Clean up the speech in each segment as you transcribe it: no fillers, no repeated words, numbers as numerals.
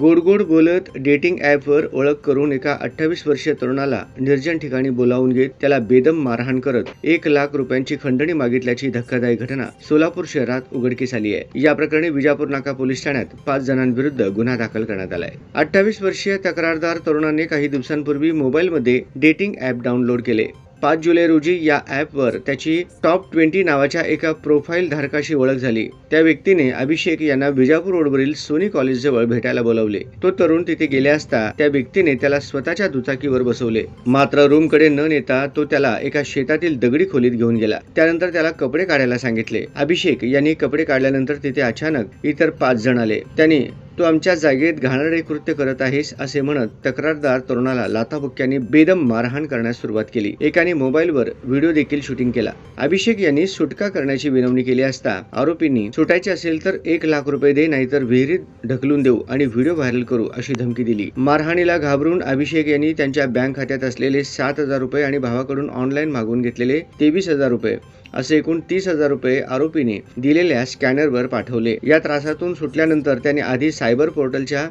गोड गोड बोलत डेटिंग ॲपवर ओळख करून एका 28 वर्षीय तरुणाला निर्जन ठिकाणी बोलावून घेत त्याला बेदम मारहाण करत 1 लाख रुपयांची खंडणी मागितल्याची धक्कादायक घटना सोलापूर शहरात उघडकीस आली आहे। या प्रकरणी विजापूर नाका पोलीस ठाण्यात 5 जणांविरुद्ध गुन्हा दाखल करण्यात आलाय। 28 वर्षीय तक्रारदार तरुणाने काही दिवसांपूर्वी मोबाईलमध्ये डेटिंग ॲप डाउनलोड केले। 5 जुलै रोजी या ॲपवर त्याची टॉप 20 नावाच्या एका प्रोफाईल धारकाशी ओळख झाली। त्या व्यक्तीने अभिषेक यांना विजापूर रोडवरील सोनी कॉलेज जवळ भेटायला बोलावले। तो तरुण तिथे गेले असता त्या व्यक्तीने त्याला स्वतःच्या दुचाकीवर बसवले। मात्र रूमकडे न नेता तो त्याला एका शेतातील दगडी खोलीत घेऊन गेला। त्यानंतर त्याला कपडे काढायला सांगितले। अभिषेक यांनी कपडे काढल्यानंतर तिथे अचानक इतर 5 जण आले। त्यांनी तू आमच्या जागेत घाणेरडे कृत्य करत आहेस असे म्हणत तक्रारदार तरुणाला लाथाबुक्क्यांनी बेदम मारहाण करण्यास सुरुवात केली। एकाने मोबाईलवर व्हिडिओ देखील शूटिंग केला। अभिषेक यांनी सुटका करण्याची विनवणी केली असता आरोपींनी सुटायचे असेल तर 1 लाख रुपये दे, नाहीतर विहिरीत ढकलून देऊ आणि व्हिडिओ व्हायरल करू अशी धमकी दिली। मारहाणीला घाबरून अभिषेक यांनी त्यांच्या बँक खात्यात असलेले 7,000 रुपये आणि भावाकडून ऑनलाईन मागवून घेतलेले 23,000 रुपये असे एकूण 30,000 रुपये आरोपीने दिलेल्या स्कॅनरवर पाठवले। या त्रासातून सुटल्यानंतर त्याने आधी सायबर पोर्टलच्या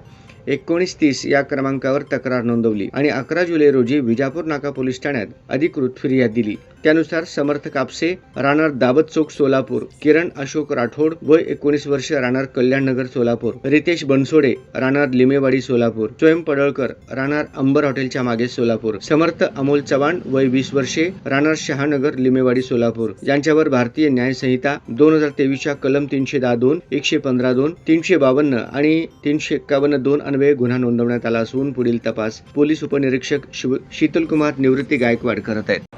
1930 या क्रमांकावर तक्रार नोंदवली आणि 11 जुलै रोजी विजापूर नाका पोलीस ठाण्यात अधिकृत फिर्याद दिली। त्यानुसार समर्थ कापसे, राहणार दाबत चौक सोलापूर, किरण अशोक राठोड वय 19 वर्ष, राहणार कल्याण नगर सोलापूर, रितेश बनसोडे, राहणार लिमेवाडी सोलापूर, स्वयं पडळकर, राहणार अंबर हॉटेलच्या मागे सोलापूर, समर्थ अमोल चव्हाण वय 20 वर्षे, राहणार शहानगर लिमेवाडी सोलापूर यांच्यावर भारतीय न्याय संहिता 2023 च्या कलम 310(2), 115(2), 352 आणि 351(2) अन्वये गुन्हा नोंदवण्यात आला असून पुढील तपास पोलीस उपनिरीक्षक शीतलकुमार निवृत्ती गायकवाड करत आहेत।